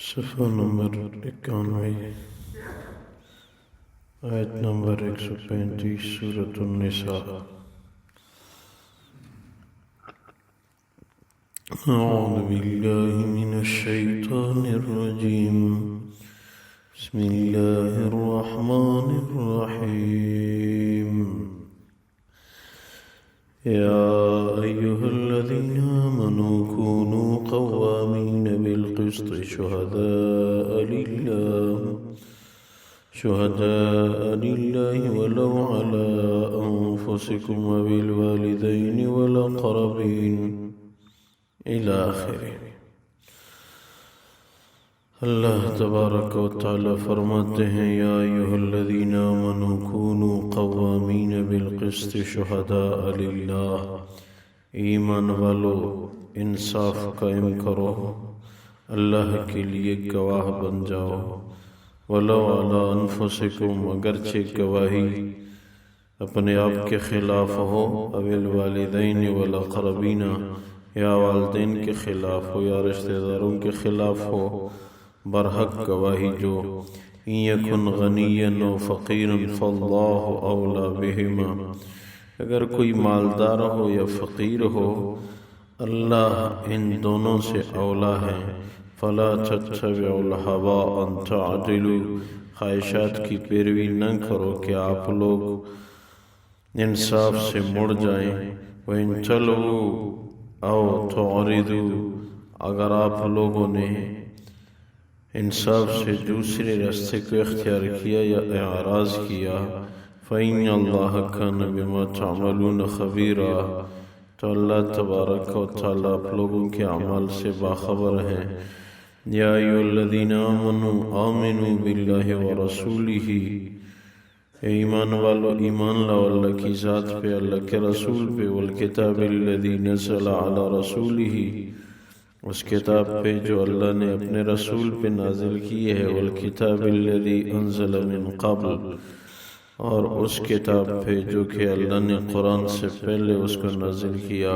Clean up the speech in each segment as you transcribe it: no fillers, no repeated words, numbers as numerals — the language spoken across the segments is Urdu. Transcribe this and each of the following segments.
صفحہ نمبر 91 آیت نمبر 135 سورۃ النساء۔ اعوذ باللہ من الشیطان الرجیم، بسم اللہ الرحمن الرحیم۔ یا ایہا الذین آمنوا کونوا قوامین بالقسط شہداء للہ ولو علی انفسکم وبالوالدین والاقربین الی آخرہ۔ اللہ تبارک و تعالی فرماتے ہیں، یا ایہا الذین آمنوا کونوا قوامین بالقسط شہداء للہ، ایمان والو انصاف قائم کرو، اللہ کے لیے گواہ بن جاؤ، ولو علی انفسکم، اگرچہ گواہی اپنے آپ کے خلاف ہو، او الوالدین والاقربین، یا والدین کے خلاف ہو یا رشتہ داروں کے خلاف ہو، برحق گواہی جو ان یکن غنیا و فقیرا فاللہ اولی بہما، اگر کوئی مالدار ہو یا فقیر ہو اللہ ان دونوں سے اولا ہے۔ فلا تتبعوا الہوی ان تعدلوا، خواہشات کی پیروی نہ کرو کہ آپ لوگ انصاف سے مڑ جائیں۔ وَإِن تَلْوُوا أَوْ تُعْرِضُوا، اگر آپ لوگوں نے انصاف سے دوسرے راستے کو اختیار کیا یا اعراض کیا، فَإِنَّ اللَّهَ كَانَ بِمَا تَعْمَلُونَ خَبِيرًا، تو اللہ تبارک و تعالیٰ آپ لوگوں کے اعمال سے باخبر ہے۔ یا ایھا الذین آمنوا آمنوا باللہ ورسولہ، ایمان والو ایمان لاؤ اللہ کی ذات پہ، اللہ کے رسول پہ، والکتاب الذی نزل علی رسولہ، اس کتاب پہ جو اللہ نے اپنے رسول پہ نازل کی ہے، والکتاب الذی انزل من قبل، اور اس کتاب پہ جو کہ اللہ نے قرآن سے پہلے اس کو نازل کیا۔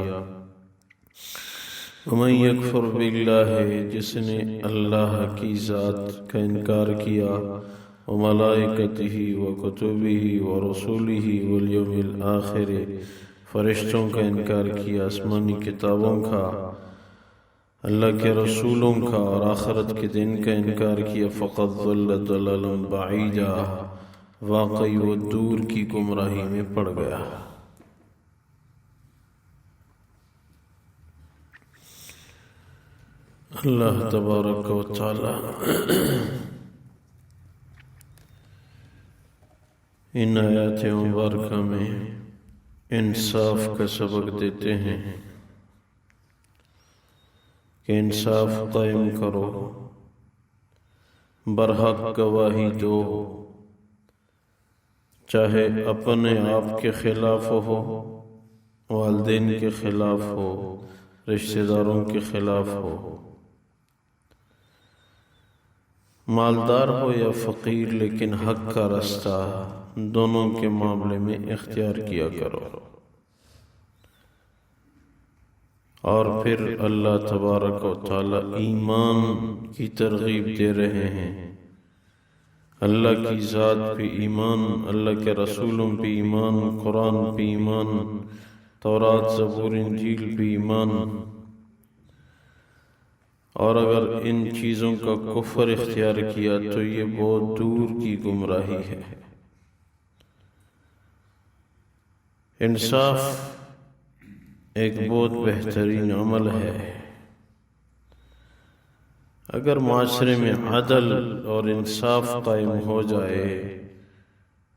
وَمَن یکفر باللہ، جس نے اللہ کی ذات کا انکار کیا، وملائکتہ وکتبہ ورسولہ والیوم الآخر، فرشتوں کا انکار کیا، آسمانی کتابوں کا، اللہ کے رسولوں کا اور آخرت کے دن کا انکار کیا، فقد ضل ضلالا بعیدا، واقعی وہ دور کی گمراہی میں پڑ گیا۔ اللہ تبارک و تعالی ان آیات مبارکہ میں انصاف کا سبق دیتے ہیں کہ انصاف قائم کرو، برحق گواہی دو، چاہے اپنے آپ کے خلاف ہو، والدین کے خلاف ہو، رشتہ داروں کے خلاف ہو، مالدار ہو یا فقیر، لیکن حق کا راستہ دونوں کے معاملے میں اختیار کیا کرو۔ اور پھر اللہ تبارک و تعالی ایمان کی ترغیب دے رہے ہیں، اللہ کی ذات پہ ایمان، اللہ کے رسولوں پہ ایمان، قرآن پہ ایمان، تورات زبور انجیل پہ ایمان، اور اگر ان چیزوں کا کفر اختیار کیا تو یہ بہت دور کی گمراہی ہے۔ انصاف ایک بہت بہترین عمل ہے۔ اگر معاشرے میں عدل اور انصاف قائم ہو جائے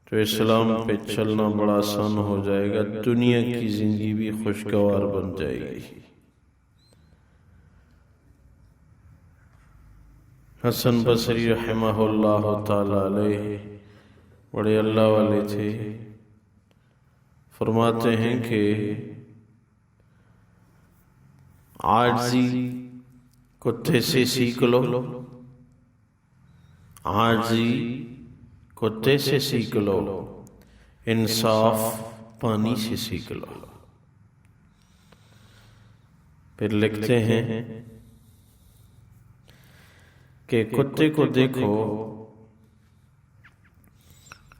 تو اسلام پہ چلنا بڑا آسان ہو جائے گا، دنیا کی زندگی بھی خوشگوار بن جائے گی۔ حسن بصری رحمہ اللہ تعالی علیہ بڑے اللہ والے تھے، فرماتے ہیں کہ عاجزی کتے سے سیکھ لو، عاجزی کتے سے سیکھ لو، انصاف پانی سے سیکھ لو۔ پھر لکھتے ہیں کہ کتے کو دیکھو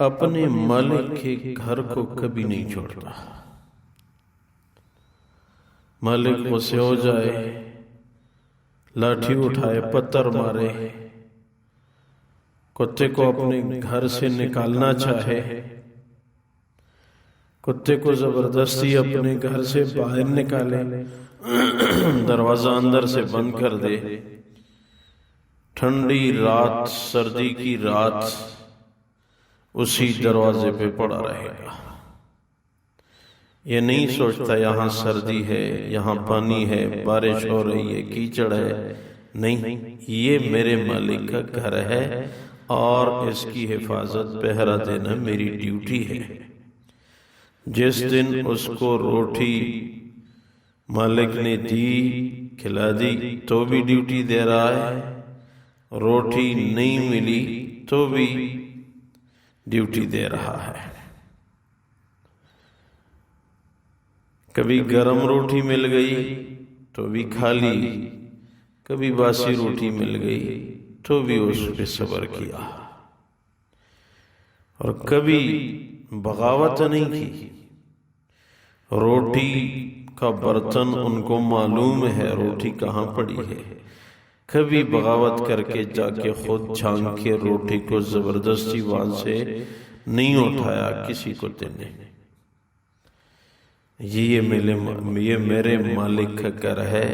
اپنے مالک کے گھر کو کبھی نہیں چھوڑتا. مالک غصے ہو جائے، لاٹھی اٹھائے، پتھر مارے، کتے کو اپنے گھر سے نکالنا چاہے، کتے کو زبردستی اپنے گھر سے باہر نکالے، دروازہ اندر سے بند کر دے، ٹھنڈی رات، سردی کی رات اسی دروازے پہ پڑا رہے گا. یہ نہیں سوچتا یہاں سردی ہے، یہاں پانی ہے، بارش ہو رہی ہے، کیچڑ ہے. نہیں، یہ میرے مالک کا گھر ہے اور اس کی حفاظت، پہرا دینا میری ڈیوٹی ہے. جس دن اس کو روٹی مالک نے دی، کھلا دی، تو بھی ڈیوٹی دے رہا ہے، روٹی نہیں ملی تو بھی ڈیوٹی دے رہا ہے. کبھی گرم روٹی مل گئی تو بھی کھا لی، کبھی باسی روٹی مل گئی تو بھی اس پہ صبر کیا، اور کبھی بغاوت نہیں کی. روٹی کا برتن ان کو معلوم ہے روٹی کہاں پڑی ہے، کبھی بغاوت کر کے جا کے خود چھانک کے روٹی کو زبردستی وہاں سے نہیں اٹھایا کسی کتے نے. یہ میرے مالک کا گھر ہے،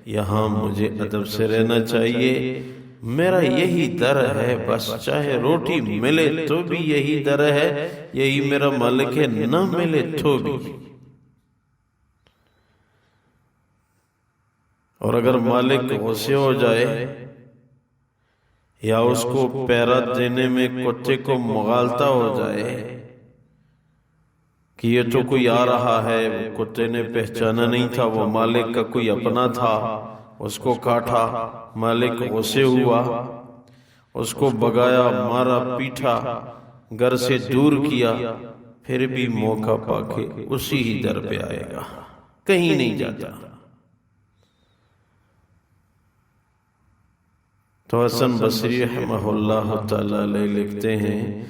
یہاں مجھے ادب سے رہنا چاہیے، میرا یہی در ہے، بس چاہے روٹی ملے تو بھی یہی در ہے، یہی میرا مالک ہے، نہ ملے تو بھی. اور اگر مالک غصے ہو جائے یا اس کو پیرا دینے میں کتے کو مغالطہ ہو جائے کہ یہ تو کوئی آ رہا ہے، کتے نے پہچانا نہیں تھا، وہ مالک کا کوئی اپنا تھا، اس کو کاٹا، مالک غصے ہوا، اس کو بگایا، مارا، پیٹا، گھر سے دور کیا، پھر بھی موقع پا کے اسی ہی در پہ آئے گا، کہیں نہیں جاتا. تو حسن بصری رحمہ اللہ تعالی علیہ لکھتے ہیں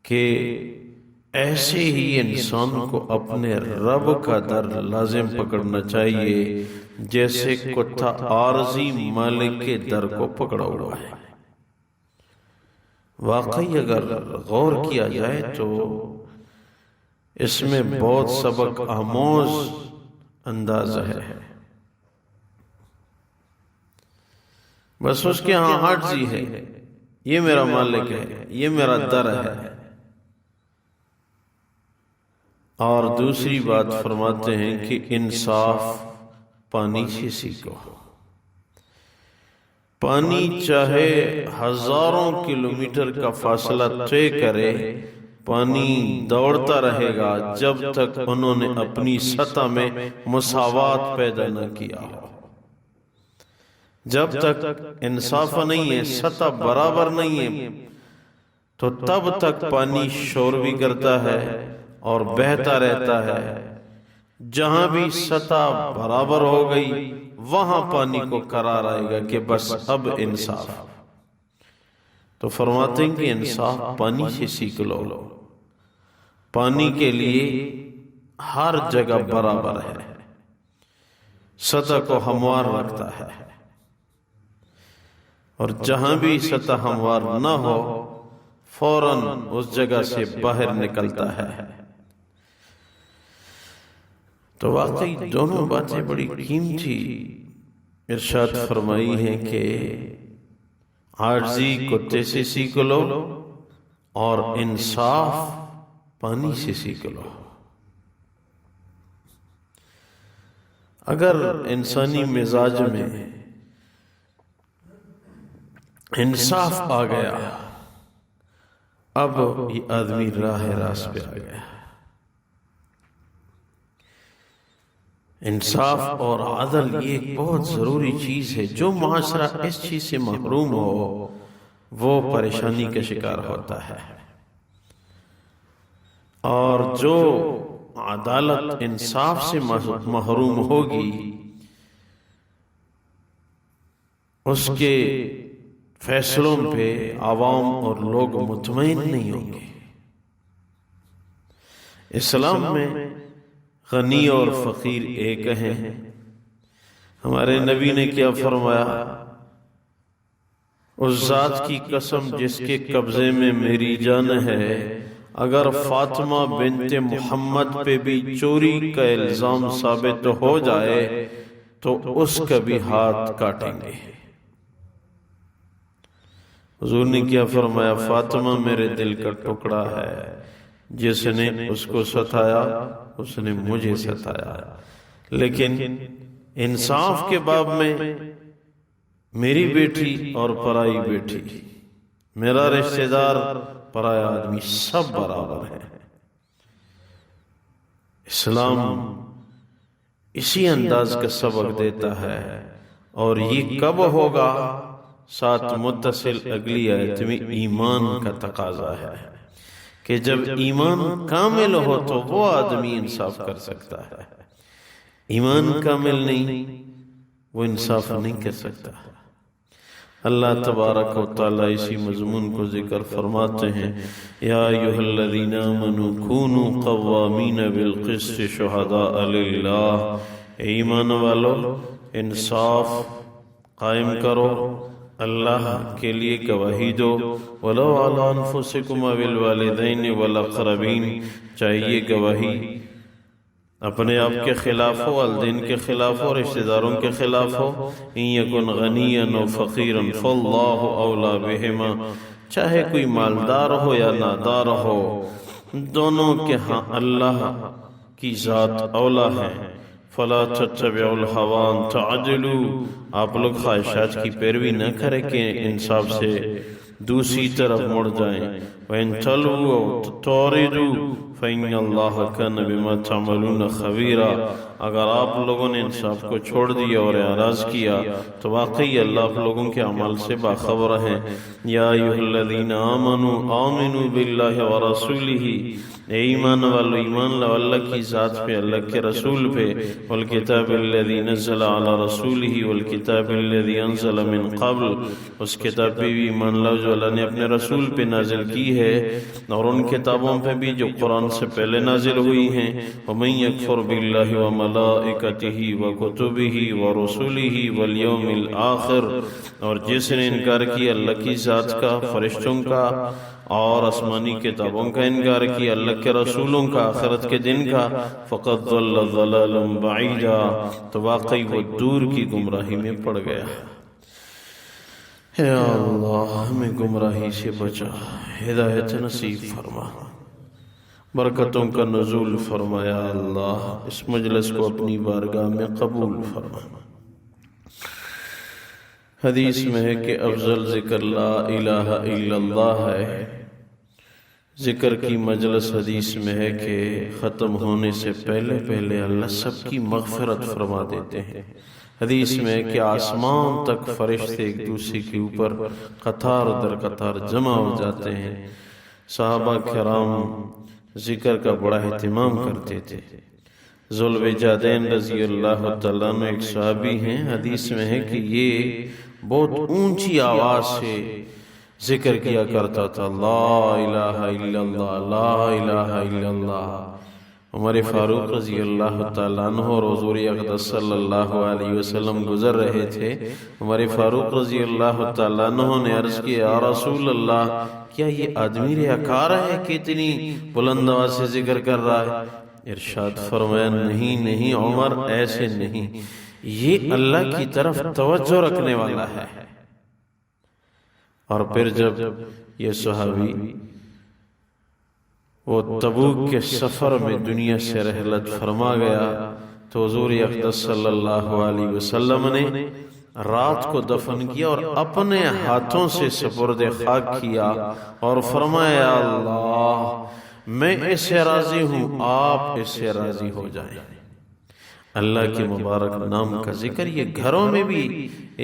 کہ ایسے ہی انسان کو اپنے رب کا در لازم پکڑنا چاہیے جیسے کتا عارضی مالک کے در کو پکڑا ہوا ہے. واقعی اگر غور کیا جائے تو اس میں بہت سبق آموز انداز ہے. بس اس کے ہاں عاجزی ہے، یہ میرا مالک ہے، یہ میرا در ہے. اور دوسری بات فرماتے ہیں کہ انصاف پانی سے سیکھو. پانی چاہے ہزاروں کلومیٹر کا فاصلہ طے کرے، پانی دوڑتا رہے گا جب تک انہوں نے اپنی سطح میں مساوات پیدا نہ کیا ہو. جب تک انصاف نہیں ہے، سطح برابر نہیں ہے، تو تب تک پانی شور بھی کرتا ہے اور بہتا رہتا ہے. جہاں بھی سطح برابر ہو گئی وہاں پانی کو قرار آئے گا کہ بس اب انصاف. تو فرماتے ہیں کہ انصاف پانی سے سیکھ لو. پانی کے لیے ہر جگہ برابر ہے، سطح کو ہموار رکھتا ہے، اور جہاں بھی سطح ہموار نہ ہو فوراً اس جگہ سے باہر نکلتا ہے. تو واقعی دونوں باتیں بڑی قیمتی ارشاد فرمائی ہیں کہ عاجزی کتے سے سیکھ لو اور انصاف پانی سے سیکھ لو. اگر انسانی مزاج میں انصاف آ گیا، اب یہ آدمی راہ راست پہ آ گیا. انصاف اور عدل یہ ایک بہت ضروری چیز ہے. جو معاشرہ اس چیز سے محروم ہو وہ پریشانی کا شکار ہوتا ہے، اور جو عدالت انصاف سے محروم ہوگی اس کے فیصلوں پہ عوام اور لوگ مطمئن نہیں ہوں گے۔ اسلام میں غنی اور فقیر ایک ہیں۔ ہمارے نبی نے کیا فرمایا؟ اس ذات کی قسم جس کے قبضے میں میری جان ہے، اگر فاطمہ بنت محمد پہ بھی چوری کا الزام ثابت ہو جائے تو اس کا بھی ہاتھ کاٹیں گے۔ حضور نے کیا فرمایا؟ فاطمہ میرے دل کا ٹکڑا ہے، جس نے اس کو ستایا اس نے مجھے ستایا، لیکن انصاف کے باب میں میری بیٹی اور پرائی بیٹی، میرا رشتہ دار، پرایا آدمی، سب برابر ہیں۔ اسلام اسی انداز کا سبق دیتا ہے، اور یہ کب ہوگا؟ ساتھ متصل اگلی آیت میں ایمان کا تقاضا ہے کہ جب ایمان کامل ہو تو وہ آدمی انصاف کر سکتا ہے۔ ایمان کامل نہیں، وہ انصاف نہیں کر سکتا۔ اللہ تبارک و تعالی اسی مضمون کو ذکر فرماتے ہیں، یا ایھا الذین آمنوا کونوا قوامین بالقسط شہداء للہ، ایمان والو انصاف قائم کرو، اللہ کے لیے گواہی دو، وَلَوْ عَلَىٰ أَنفُسِكُمْ أَوِ الْوَالِدَيْنِ وَالْأَقْرَبِينَ، چاہیے گواہی اپنے آپ کے خلاف ہو، والدین کے خلاف ہو، رشتہ داروں کے خلاف ہو۔ إِن يَكُنْ غَنِيًّا أَوْ فَقِيرًا فَاللَّهُ أَوْلَىٰ بِهِمَا، چاہے کوئی مالدار ہو یا نادار ہو، دونوں کے ہاں اللہ کی ذات اولا ہے۔ فَلَا تَتَّبِعُوا الْهَوَىٰ أَن تَعْدِلُوا، آپ لوگ خواہشات کی پیروی نہ کریں کہ انصاف سے دوسری طرف مڑ جائیں۔ وَإِن تَلْوُوا أَوْ تُعْرِضُوا فَإِنَّ اللَّهَ كَانَ بِمَا تَعْمَلُونَ خَبِيرًا، اگر آپ لوگوں نے انصاف کو چھوڑ دیا اور اعراض کیا تو واقعی اللہ آپ لوگوں کے اعمال سے باخبر ہیں۔ یا ایھا الذین آمنوا آمنوا باللہ ورسولہ، اے ایمان والو ایمان لاؤ اللہ کی ذات پہ، اللہ کے رسول پہ، والکتاب الذی نزل علی رسولہ والکتاب الذی انزل من قبل، اس کتاب پہ بھی ایمان لاؤ جو اللہ نے اپنے رسول پہ نازل کی ہے، اور ان کتابوں پہ بھی جو قرآن سے پہلے نازل ہوئی ہیں۔ ومن یکفر باللہ وملائکتہ وکتبہ ورسلہ والیوم الآخر، اور جس نے انکار کیا اللہ کی ذات کا، فرشتوں کا اور آسمانی کتابوں کا انکار کیا، اللہ کے رسولوں کا، آخرت کے دن کا، فقد ضل ضلالا بعیدا، تو واقعی وہ دور کی گمراہی میں پڑ گیا۔ اے اللہ ہمیں گمراہی سے بچا، ہدایت نصیب فرما، برکتوں کا نزول فرما۔ یا اللہ اس مجلس کو اپنی بارگاہ میں قبول فرما۔ حدیث میں ہے کہ افضل ذکر لا الہ الا اللہ ہے۔ ذکر کی مجلس حدیث میں ہے کہ ختم ہونے سے پہلے پہلے اللہ سب کی مغفرت فرما دیتے ہیں۔ حدیث میں ہے کہ آسمان تک فرشتے ایک دوسرے کے اوپر قطار در قطار جمع ہو جاتے ہیں۔ صحابہ کرام ذکر کا بڑا اہتمام کرتے تھے۔ ذوالوجادین رضی اللہ تعالیٰ عنہ ایک صحابی ہیں، حدیث میں ہے کہ یہ بہت اونچی آواز سے ذکر کیا کرتا تھا، لا الہ الا اللہ، لا الہ الا اللہ۔ عمر فاروق رضی اللہ تعالیٰ عنہ اور حضور اقدس صلی اللہ علیہ وسلم گزر رہے تھے۔ عمر فاروق رضی اللہ تعالیٰ عنہ نے عرض کیا، یا رسول اللہ، کیا یہ آدمی ریاکار ہے کہ اتنی بلند آواز سے ذکر کر رہا ہے؟ ارشاد فرمایا، نہیں نہیں عمر، ایسے نہیں، یہ اللہ کی طرف توجہ رکھنے والا ہے۔ اور پھر جب یہ صحابی وہ تبوک کے سفر میں دنیا سے رحلت فرما گیا تو حضور اقدس صلی اللہ علیہ وسلم نے رات کو دفن کیا اور اپنے ہاتھوں سے سپرد خاک کیا اور فرمایا، اللہ میں اس سے راضی ہوں، آپ اس سے راضی ہو جائیں۔ اللہ کے مبارک نام کا ذکر یہ گھروں میں بھی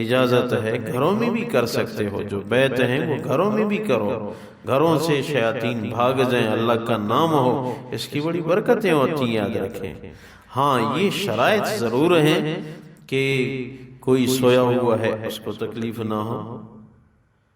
اجازت ہے، گھروں میں بھی کر سکتے ہو، جو بیت ہیں وہ گھروں میں بھی کرو، گھروں سے شیاطین بھاگ جائیں، اللہ کا نام ہو، اس کی بڑی برکتیں ہوتی ہیں، یاد رکھیں۔ ہاں یہ شرائط ضرور ہیں کہ کوئی سویا ہوا ہے اس کو تکلیف نہ ہو،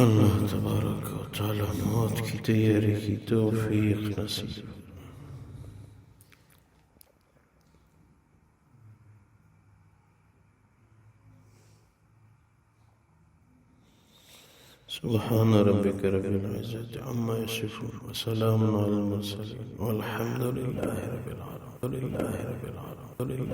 اللہ تبارک و تعالی موت کی تیاری کی توفیق نصیب. سبحان ربك رب العزة عما يصفون وسلام على المرسلين والحمد لله رب العالمين.